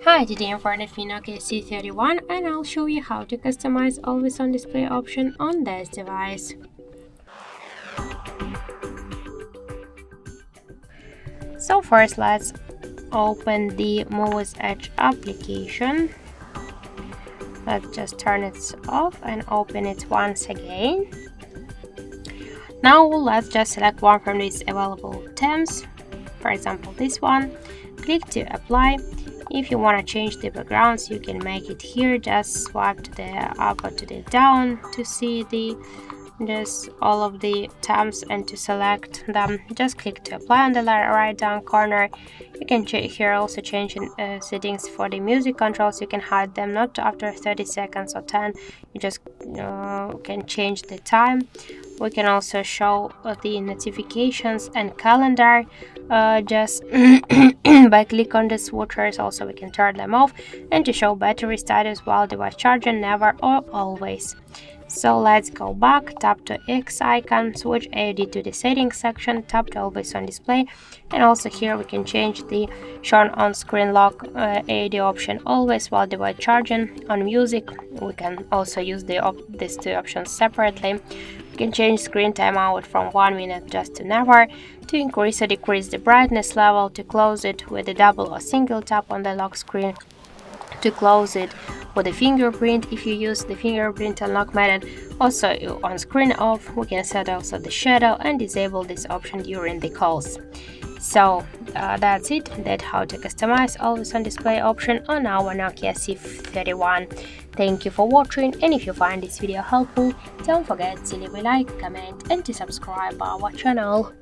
Hi, today I'm for the Nokia C31 and I'll show you how to customize always on display option on this device. So first let's open the Movies Edge application. Let's just turn it off and open it once again. Now let's just select one from these available tabs, for example this one. Click to apply. If you want to change the backgrounds, you can make it here. Just swipe to the up or to the down to see just all of the tabs, and to select them, just click to apply on the right down corner. You can here also change settings for the music controls. You can hide them not after 30 seconds or 10. You just can change the time. We can also show the notifications and calendar just by click on the switchers. Also we can turn them off, and to show battery status while device charging, never or always. So let's go back, tap to X icon, switch AUD to the settings section, tap to always on display, and also here we can change the shown on screen lock AUD option always while device charging. On music we can also use these two options separately. We can change screen timeout from 1 minute just to never, to increase or decrease the brightness level, to close it with a double or single tap on the lock screen, to close it with a fingerprint if you use the fingerprint unlock method. Also on screen off, we can set also the shadow and disable this option during the calls. So that's it. That's how to customize always on display option on our Nokia C31. Thank you for watching, and if you find this video helpful, don't forget to leave a like, comment and to subscribe our channel.